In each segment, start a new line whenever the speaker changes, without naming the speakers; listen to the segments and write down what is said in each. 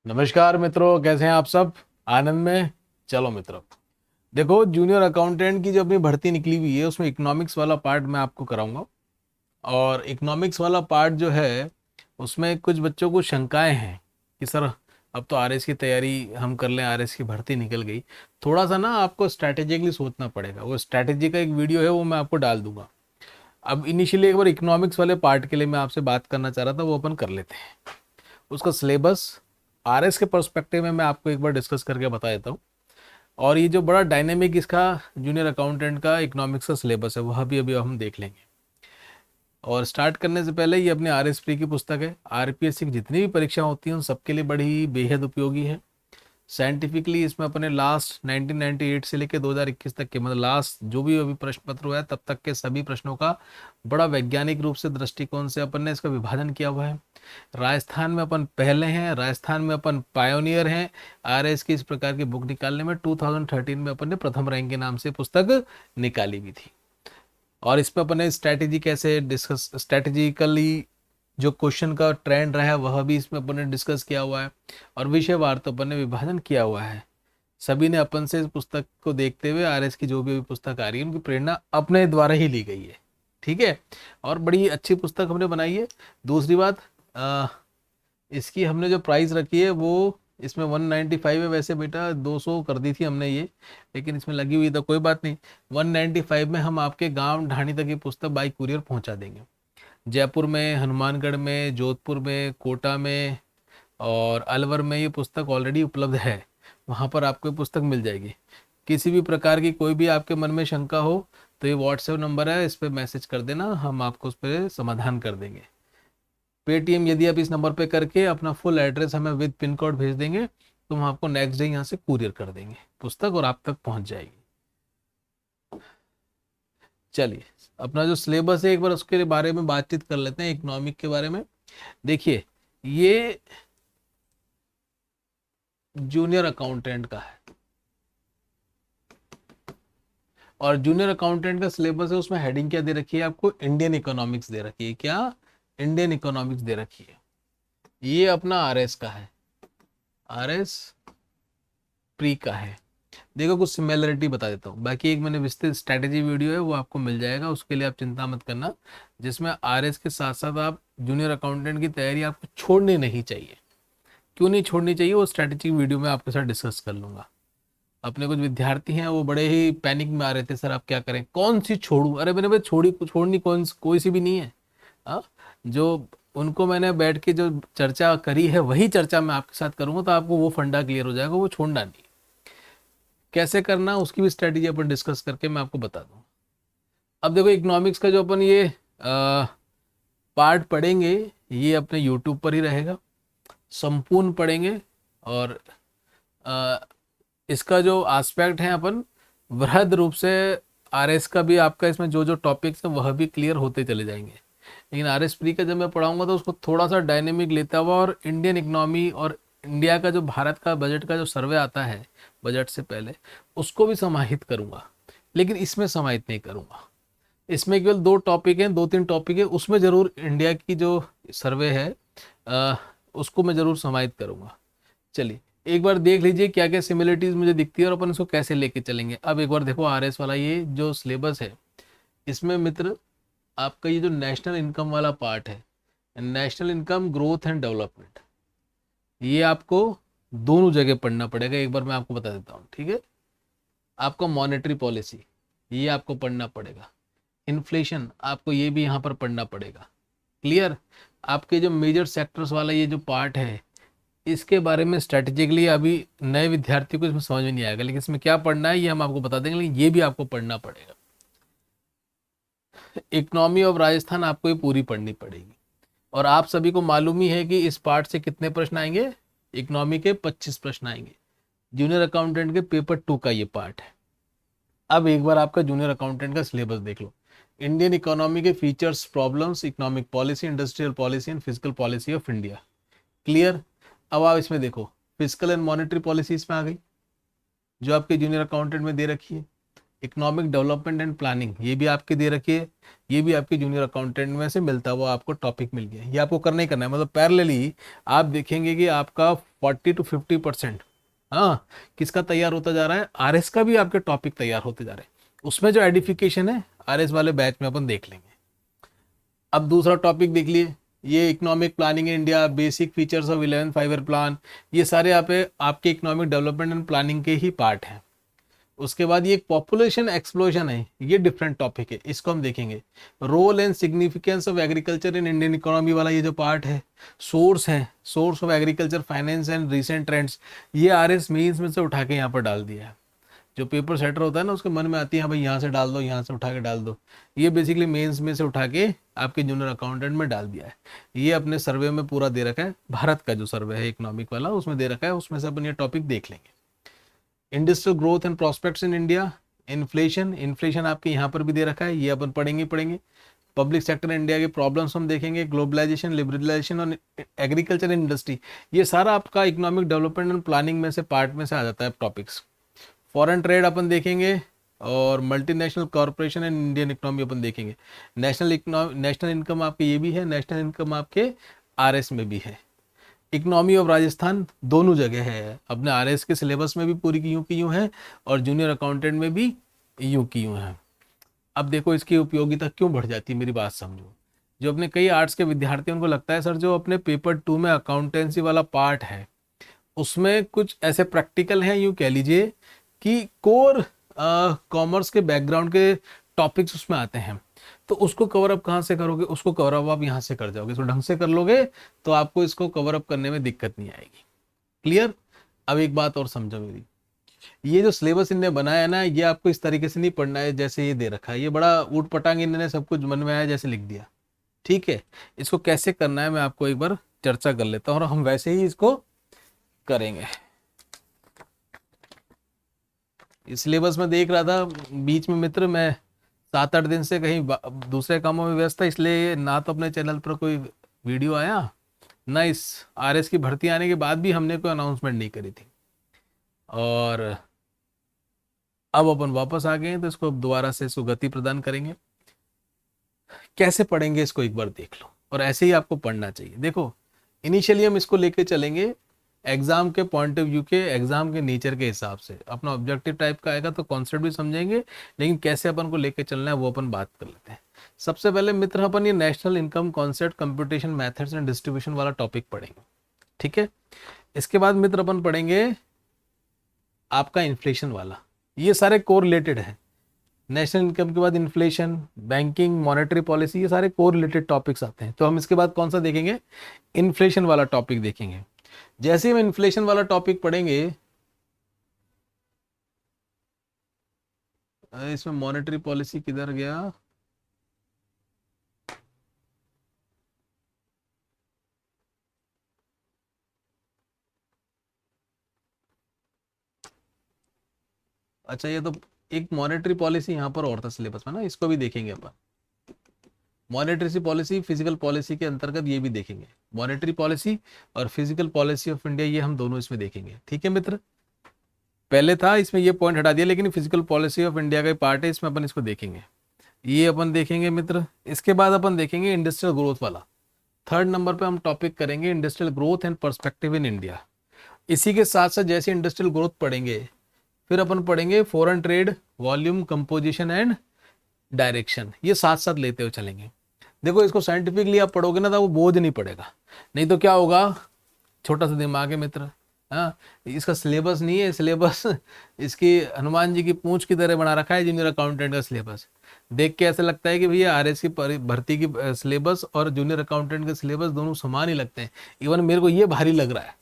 नमस्कार मित्रों, कैसे हैं आप सब? आनंद में। चलो मित्रों, देखो जूनियर अकाउंटेंट की जो अपनी भर्ती निकली हुई है उसमें इकोनॉमिक्स वाला पार्ट मैं आपको कराऊंगा। और इकोनॉमिक्स वाला पार्ट जो है उसमें कुछ बच्चों को शंकाएं हैं कि सर अब तो आरएस की तैयारी हम कर लें, आरएस की भर्ती निकल गई। थोड़ा सा ना आपको स्ट्रैटेजिकली सोचना पड़ेगा। वो स्ट्रैटेजी का एक वीडियो है, वो मैं आपको डाल दूंगा। अब इनिशियली एक बार इकोनॉमिक्स वाले पार्ट के लिए मैं आपसे बात करना चाह रहा था, वो अपन कर लेते हैं। उसका सिलेबस आरएस के पर्सपेक्टिव में मैं आपको एक बार डिस्कस करके बता देता हूँ। और ये जो बड़ा डायनेमिक इसका जूनियर अकाउंटेंट का इकोनॉमिक्स का सिलेबस है वह भी अभी हम देख लेंगे। और स्टार्ट करने से पहले ये अपने आरएस प्री की पुस्तक है। आरपीएससी की जितनी भी परीक्षा होती हैं उन सबके लिए बड़ी बेहद उपयोगी है। साइंटिफिकली इसमें अपने लास्ट 1998 से लेकर 2021 तक के, मतलब लास्ट जो भी अभी प्रश्न पत्र हुआ है तब तक के सभी प्रश्नों का बड़ा वैज्ञानिक रूप से दृष्टिकोण से अपन ने इसका विभाजन किया हुआ है। राजस्थान में अपन पहले हैं, राजस्थान में अपन पायोनियर हैं आरएस की इस प्रकार की बुक निकालने में। 2013 में अपन ने प्रथम रैंक के नाम से पुस्तक निकाली भी थी। और इस पर अपन ने स्ट्रैटेजी कैसे डिस्कस, स्ट्रैटेजिकली जो क्वेश्चन का ट्रेंड रहा है वह भी इसमें अपन ने डिस्कस किया हुआ है। और विषयवार तो अपन ने विभाजन किया हुआ है। सभी ने अपन से इस पुस्तक को देखते हुए आरएस की जो भी पुस्तक आ रही है उनकी प्रेरणा अपने द्वारा ही ली गई है। ठीक है। और बड़ी अच्छी पुस्तक हमने बनाई है। दूसरी बात, इसकी हमने जो प्राइस रखी है वो इसमें 195 है। वैसे बेटा 200 कर दी थी हमने ये, लेकिन इसमें लगी हुई तो कोई बात नहीं। 195 में हम आपके गांव ढाणी तक ये पुस्तक बाई कुरियर पहुंचा देंगे। जयपुर में, हनुमानगढ़ में, जोधपुर में, कोटा में और अलवर में ये पुस्तक ऑलरेडी उपलब्ध है। वहाँ पर आपको ये पुस्तक मिल जाएगी। किसी भी प्रकार की कोई भी आपके मन में शंका हो तो ये व्हाट्सएप नंबर है, इस पर मैसेज कर देना, हम आपको उस पर समाधान कर देंगे। पेटीएम यदि आप इस नंबर पे करके अपना फुल एड्रेस हमें विद पिन कोड भेज देंगे तो हम आपको नेक्स्ट डे यहाँ से कुरियर कर देंगे पुस्तक और आप तक पहुँच जाएगी। चलिए, अपना जो सिलेबस है एक बार उसके बारे में बातचीत कर लेते हैं, इकोनॉमिक के बारे में। देखिए, ये जूनियर अकाउंटेंट का है और जूनियर अकाउंटेंट का सिलेबस है। उसमें हेडिंग क्या दे रखी है आपको? इंडियन इकोनॉमिक्स दे रखी है। क्या? इंडियन इकोनॉमिक्स दे रखी है। ये अपना आरएस का है, आरएस प्री का है। देखो कुछ सिमिलरिटी बता देता हूँ, बाकी एक मैंने विस्तृत स्ट्रैटेजी वीडियो है वो आपको मिल जाएगा, उसके लिए आप चिंता मत करना। जिसमें आरएस के साथ साथ आप जूनियर अकाउंटेंट की तैयारी आपको छोड़नी नहीं चाहिए। क्यों नहीं छोड़नी चाहिए वो स्ट्रैटेजी वीडियो में आपके साथ डिस्कस कर लूंगा। अपने कुछ विद्यार्थी हैं वो बड़े ही पैनिक में आ रहे थे, सर आप क्या करें, कौन सी छोड़ूं? अरे मैंने भाई छोड़नी कोई सी भी नहीं है। हाँ, जो उनको मैंने बैठ के जो चर्चा करी है वही चर्चा मैं आपके साथ करूंगा, तो आपको वो फंडा क्लियर हो जाएगा, वो छोड़ना नहीं। कैसे करना उसकी भी स्ट्रेटेजी अपन डिस्कस करके मैं आपको बता दूँ। अब देखो, इकोनॉमिक्स का जो अपन ये पार्ट पढ़ेंगे ये अपने यूट्यूब पर ही रहेगा, संपूर्ण पढ़ेंगे। और अ, इसका जो एस्पेक्ट है अपन वृहद रूप से आरएस का भी आपका इसमें जो जो टॉपिक्स हैं वह भी क्लियर होते चले जाएंगे। लेकिन आरएस प्री का जब मैं पढ़ाऊंगा तो उसको थोड़ा सा डायनेमिक लेता हुआ और इंडियन इकोनॉमी और इंडिया का जो भारत का बजट का जो सर्वे आता है बजट से पहले, उसको भी समाहित करूंगा। लेकिन इसमें समाहित नहीं करूंगा। इसमें केवल दो टॉपिक हैं, दो तीन टॉपिक है, उसमें जरूर इंडिया की जो सर्वे है अ, उसको मैं जरूर समाहित करूंगा। चलिए एक बार देख लीजिए क्या क्या सिमिलरिटीज मुझे दिखती है और अपन इसको कैसे लेके चलेंगे। अब एक बार देखो आरएस वाला ये जो सिलेबस है, इसमें मित्र आपका ये जो नेशनल इनकम वाला पार्ट है, national income growth and development, ये आपको दोनों जगह पढ़ना पड़ेगा। एक बार मैं आपको बता देता हूँ, ठीक है। आपको मॉनेटरी पॉलिसी ये आपको पढ़ना पड़ेगा। इन्फ्लेशन आपको ये भी यहाँ पर पढ़ना पड़ेगा। क्लियर? आपके जो मेजर सेक्टर्स वाला ये जो पार्ट है इसके बारे में स्ट्रेटेजिकली अभी नए विद्यार्थियों को इसमें समझ में नहीं आएगा, लेकिन इसमें क्या पढ़ना है ये हम आपको बता देंगे, लेकिन ये भी आपको पढ़ना पड़ेगा। इकोनॉमी ऑफ राजस्थान आपको ये पूरी पढ़नी पड़ेगी। और आप सभी को मालूम ही है कि इस पार्ट से कितने प्रश्न आएंगे? इकोनॉमी के 25 प्रश्न आएंगे। जूनियर अकाउंटेंट के पेपर 2 का ये पार्ट है। अब एक बार आपका जूनियर अकाउंटेंट का सिलेबस देख लो। इंडियन इकोनॉमी के features, problems, economic policy, industrial policy and physical policy of India. Clear? अब आप इसमें देखो, फिजिकल एंड मॉनेटरी पॉलिसी इसमें आ गई जो आपके जूनियर अकाउंटेंट में दे रखी है। इकोनॉमिक डेवलपमेंट एंड प्लानिंग ये भी आपकी दे रखी है, ये भी आपके जूनियर अकाउंटेंट में से मिलता हुआ आपको टॉपिक मिल गया। ये आपको करना ही करना है, मतलब पैरेलली आप देखेंगे कि आपका 40-50%। हाँ, किसका तैयार होता जा रहा है? आरएस का भी आपके टॉपिक तैयार होते जा रहे हैं। उसमें जो एडिफिकेशन है आरएस वाले बैच में अपन देख लेंगे। अब दूसरा टॉपिक देख लिए, ये economic planning in India, basic features of 11 five year plan. ये सारे आपके इकोनॉमिक डेवलपमेंट एंड प्लानिंग के ही पार्ट हैं। उसके बाद ये एक पॉपुलेशन एक्सप्लोजन है, ये डिफरेंट टॉपिक है, इसको हम देखेंगे। Role and significance of agriculture in Indian economy वाला ये जो पार्ट है। सोर्स है, source of agriculture finance and recent trends, ये आरएस मेंस में से उठा के यहाँ पर डाल दिया है। जो पेपर सेटर होता है ना, उसके मन में आती है हाँ भाई यहाँ से डाल दो, यहाँ से उठा के डाल दो, ये बेसिकली मेंस में से उठा के आपके जूनियर अकाउंटेंट में डाल दिया है। ये अपने सर्वे में पूरा दे रखा है, भारत का जो सर्वे है इकोनॉमिक वाला उसमें दे रखा है, उसमें से अपन ये टॉपिक देख लेंगे। Industrial growth and prospects in India, inflation आपके यहाँ पर भी दे रखा है, ये अपन पढ़ेंगे। पब्लिक सेक्टर इंडिया के प्रॉब्लम्स हम देखेंगे, ग्लोबलाइजेशन, लिबरलाइजेशन और एग्रीकल्चर इंडस्ट्री, ये सारा आपका इकोनॉमिक डेवलपमेंट एंड प्लानिंग में से पार्ट में से आ जाता है टॉपिक्स। फॉरेन ट्रेड अपन देखेंगे और multinational corporation and Indian economy अपन देखेंगे। नेशनल इनकम आपके ये भी है, नेशनल इनकम आपके आरएस में भी है। इकोनॉमी ऑफ राजस्थान दोनों जगह है, अपने आरएस के सिलेबस में भी पूरी की यूं है और जूनियर अकाउंटेंट में भी यूं की यूं है। अब देखो इसकी उपयोगिता क्यों बढ़ जाती है, मेरी बात समझो। जो अपने कई आर्ट्स के विद्यार्थी उनको लगता है सर जो अपने पेपर 2 में अकाउंटेंसी वाला पार्ट है उसमें कुछ ऐसे प्रैक्टिकल हैं, यूं कह लीजिए कि कोर कॉमर्स के बैकग्राउंड के टॉपिक्स उसमें आते हैं, तो उसको कवर अप कहाँ से करोगे? उसको कवर अप आप यहाँ से कर जाओगे, इसको ढंग से कर लोगे तो आपको इसको कवर अप करने में दिक्कत नहीं आएगी। क्लियर? अब एक बात और समझो मेरी, ये जो सिलेबस इन्होंने बनाया है ना, ये आपको इस तरीके से नहीं पढ़ना है जैसे ये दे रखा है, ये बड़ा ऊट पटांग इन्होंने सब कुछ मन में आया जैसे लिख दिया। ठीक है, इसको कैसे करना है मैं आपको एक बार चर्चा कर लेता हूँ और हम वैसे ही इसको करेंगे। इस सिलेबस में देख रहा था बीच में मित्र, मैं 7-8 दिन से कहीं दूसरे कामों में व्यस्त था, इसलिए ना तो अपने चैनल पर कोई वीडियो आया, ना इस आरएस की भर्ती आने के बाद भी हमने कोई अनाउंसमेंट नहीं करी थी। और अब अपन वापस आ गए हैं तो इसको दोबारा से इसको गति प्रदान करेंगे। कैसे पढ़ेंगे इसको एक बार देख लो, और ऐसे ही आपको पढ़ना चाहिए। देखो इनिशियली हम इसको लेके चलेंगे एग्जाम के पॉइंट ऑफ व्यू के, एग्जाम के नेचर के हिसाब से। अपना ऑब्जेक्टिव टाइप का आएगा तो कॉन्सेप्ट भी समझेंगे, लेकिन कैसे अपन को लेके चलना है वो अपन बात कर लेते हैं। सबसे पहले मित्र अपन ये national income concept, computation methods and distribution वाला टॉपिक पढ़ेंगे। ठीक है, इसके बाद मित्र अपन पढ़ेंगे आपका इन्फ्लेशन वाला, ये सारे कोरिलेटेड है। नेशनल इनकम के बाद इन्फ्लेशन, बैंकिंग, मॉनेटरी पॉलिसी, ये सारे कोरिलेटेड टॉपिक्स आते हैं। तो हम इसके बाद कौन सा देखेंगे? इन्फ्लेशन वाला टॉपिक देखेंगे। जैसे हम इन्फ्लेशन वाला टॉपिक पढ़ेंगे, इसमें मॉनेटरी पॉलिसी किधर गया? अच्छा, ये तो एक मॉनेटरी पॉलिसी यहाँ पर और था सिलेबस में ना, इसको भी देखेंगे अपन। मॉनेटरी पॉलिसी फिजिकल पॉलिसी के अंतर्गत ये भी देखेंगे। मॉनेटरी पॉलिसी और फिजिकल पॉलिसी ऑफ इंडिया, ये हम दोनों इसमें देखेंगे। ठीक है मित्र, पहले था इसमें ये पॉइंट हटा दिया, लेकिन फिजिकल पॉलिसी ऑफ इंडिया का पार्ट है, इसमें अपन इसको देखेंगे। ये अपन देखेंगे मित्र। इसके बाद अपन देखेंगे इंडस्ट्रियल ग्रोथ वाला। 3rd नंबर पे हम टॉपिक करेंगे industrial growth and perspective in India. इसी के साथ साथ जैसे इंडस्ट्रियल ग्रोथ पढ़ेंगे, फिर अपन पढ़ेंगे foreign trade, volume, composition and direction, ये साथ साथ लेते हुए चलेंगे। देखो इसको साइंटिफिकली आप पढ़ोगे ना तो वो बोझ नहीं पड़ेगा, नहीं तो क्या होगा, छोटा सा दिमाग है मित्र। हाँ, इसका सिलेबस नहीं है, सिलेबस इसकी हनुमान जी की पूंछ की तरह बना रखा है जूनियर अकाउंटेंट का सिलेबस। देख के ऐसा लगता है कि भैया आरएस की भर्ती की सिलेबस और जूनियर अकाउंटेंट के सिलेबस दोनों समान ही लगते हैं। इवन मेरे को ये भारी लग रहा है,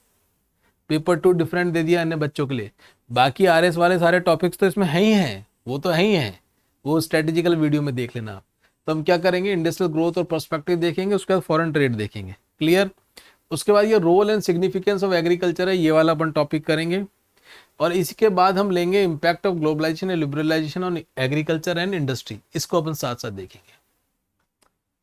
पेपर 2 डिफरेंट दे दिया अन्य बच्चों के लिए, बाकी आरएस वाले सारे टॉपिक्स तो इसमें है ही हैं, वो तो है ही हैं, वो स्ट्रेटेजिकल वीडियो में देख लेना आप। तो हम क्या करेंगे, इंडस्ट्रियल ग्रोथ और पर्सपेक्टिव देखेंगे, उसके बाद फॉरेन ट्रेड देखेंगे। क्लियर? उसके बाद ये role and significance of agriculture है, ये वाला अपन टॉपिक करेंगे। और इसके बाद हम लेंगे impact of globalisation and liberalisation on agriculture and industry, इसको अपन साथ साथ देखेंगे।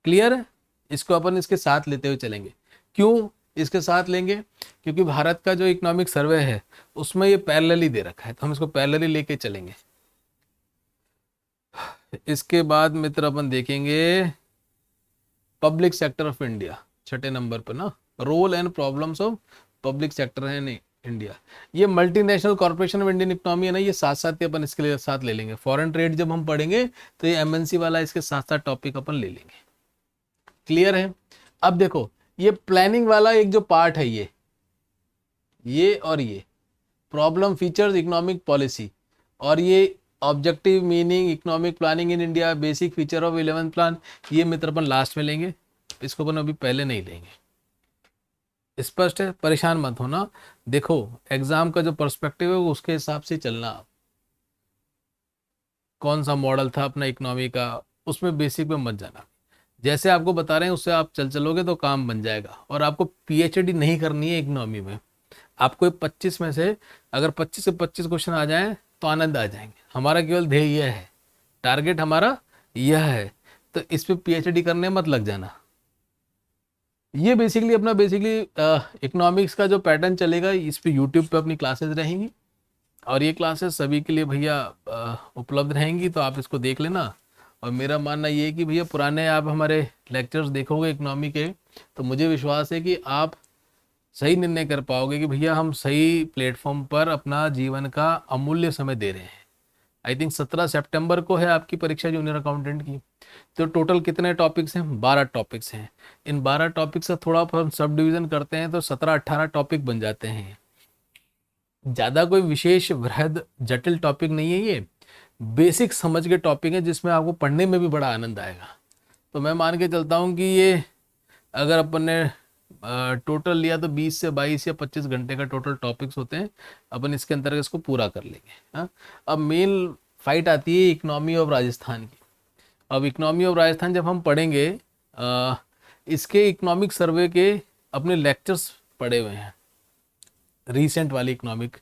क्लियर है? इसको अपन इसके साथ लेते हुए चलेंगे। क्यों इसके साथ लेंगे? क्योंकि भारत का जो इकोनॉमिक सर्वे है उसमें ये पैरेलली दे रखा है, तो हम इसको पैरेलली लेके चलेंगे। इसके बाद मित्र अपन देखेंगे पब्लिक सेक्टर ऑफ इंडिया, 6ठे नंबर पर ना, role and problems of public sector है नहीं इंडिया। ये multinational corporation of Indian economy है ना, ये साथ साथ ही अपन इसके लिए साथ ले लेंगे। फॉरेन ट्रेड जब हम पढ़ेंगे तो ये एमएनसी वाला इसके साथ साथ टॉपिक अपन ले लेंगे। क्लियर है? अब देखो ये प्लानिंग वाला एक जो पार्ट है, ये और ये प्रॉब्लम फीचर्स इकोनॉमिक पॉलिसी, और ये objective meaning economic planning in India, basic feature of 11th plan, ये मित्र अपन लास्ट में लेंगे, इसको अपन अभी पहले नहीं लेंगे। स्पष्ट है? परेशान मत होना। देखो एग्जाम का जो पर्सपेक्टिव है वो उसके हिसाब से चलना। आप कौन सा मॉडल था अपना इकोनॉमी का, उसमें बेसिक में मत जाना। जैसे आपको बता रहे हैं उससे आप चलोगे तो काम बन जाएगा। और आपको पीएचडी नहीं करनी है इकोनॉमी में। आपको 25 में से अगर 25 से 25 क्वेश्चन आ जाएं तो आनंद आ जाएंगे। हमारा केवल ध्येय यह है, टारगेट हमारा यह है, तो इस पे पीएचडी करने मत लग जाना। ये बेसिकली अपना इकोनॉमिक्स का जो पैटर्न चलेगा, इस पे यूट्यूब पे अपनी क्लासेस रहेंगी, और ये क्लासेस सभी के लिए भैया उपलब्ध रहेंगी, तो आप इसको देख लेना। और मेरा मानना ये है कि भैया पुराने आप हमारे लेक्चर्स देखोगे इकोनॉमी के, तो मुझे विश्वास है कि आप सही निर्णय कर पाओगे कि भैया हम सही प्लेटफॉर्म पर अपना जीवन का अमूल्य समय दे रहे हैं। आई थिंक 17 सितंबर को है आपकी परीक्षा जूनियर अकाउंटेंट की। तो टोटल कितने टॉपिक्स हैं? 12 टॉपिक्स हैं। इन 12 टॉपिक्स का थोड़ा हम सब डिवीजन करते हैं तो 17-18 टॉपिक बन जाते हैं। ज़्यादा कोई विशेष वृहद जटिल टॉपिक नहीं है, ये बेसिक समझ के टॉपिक है जिसमें आपको पढ़ने में भी बड़ा आनंद आएगा। तो मैं मान के चलता हूँ कि ये अगर अपन ने टोटल लिया तो 20 से 22 या 25 घंटे का टोटल टॉपिक्स होते हैं, अपन इसके अंतर्गत इसको पूरा कर लेंगे। हाँ, अब मेन फाइट आती है इकोनॉमी ऑफ राजस्थान की। अब इकोनॉमी ऑफ राजस्थान जब हम पढ़ेंगे, इसके इकोनॉमिक सर्वे के अपने लेक्चर्स पढ़े हुए हैं, रीसेंट वाली इकोनॉमिक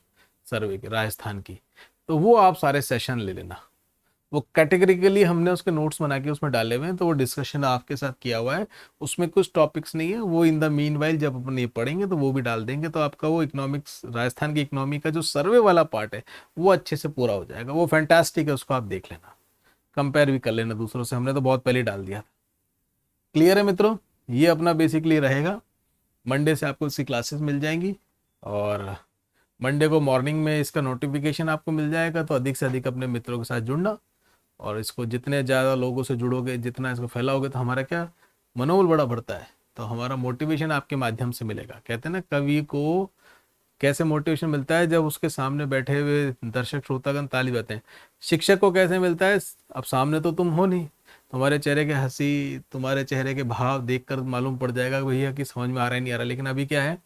सर्वे के राजस्थान की, तो वो आप सारे सेशन ले लेना। वो कैटेगरिकली हमने उसके नोट्स बना के उसमें डाले हुए हैं, तो वो डिस्कशन आपके साथ किया हुआ है। उसमें कुछ टॉपिक्स नहीं है, वो इन द मीन वाइल जब अपन ये पढ़ेंगे तो वो भी डाल देंगे, तो आपका वो इकोनॉमिक्स राजस्थान की इकोनॉमी का जो सर्वे वाला पार्ट है वो अच्छे से पूरा हो जाएगा। वो फैंटास्टिक है, उसको आप देख लेना, कंपेयर भी कर लेना दूसरों से, हमने तो बहुत पहले डाल दिया था। क्लियर है मित्रों? ये अपना बेसिकली रहेगा। मंडे से आपको इसकी क्लासेस मिल जाएंगी, और मंडे को मॉर्निंग में इसका नोटिफिकेशन आपको मिल जाएगा। तो अधिक से अधिक अपने मित्रों के साथ जुड़ना, और इसको जितने ज़्यादा लोगों से जुड़ोगे, जितना इसको फैलाओगे, तो हमारा क्या मनोबल बड़ा बढ़ता है, तो हमारा मोटिवेशन आपके माध्यम से मिलेगा। कहते हैं ना, कवि को कैसे मोटिवेशन मिलता है? जब उसके सामने बैठे हुए दर्शक श्रोतागण ताली बजाते हैं। शिक्षक को कैसे मिलता है? अब सामने तो तुम हो नहीं, तुम्हारे चेहरे के हंसी, तुम्हारे चेहरे के भाव देखकर मालूम पड़ जाएगा भैया कि समझ में आ रहा है नहीं आ रहा। लेकिन अभी क्या है,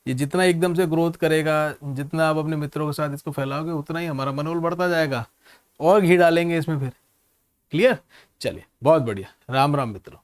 ये जितना एकदम से ग्रोथ करेगा, जितना आप अपने मित्रों के साथ इसको फैलाओगे, उतना ही हमारा मनोबल बढ़ता जाएगा, और घी डालेंगे इसमें फिर। क्लियर? चलिए, बहुत बढ़िया। राम राम मित्रों।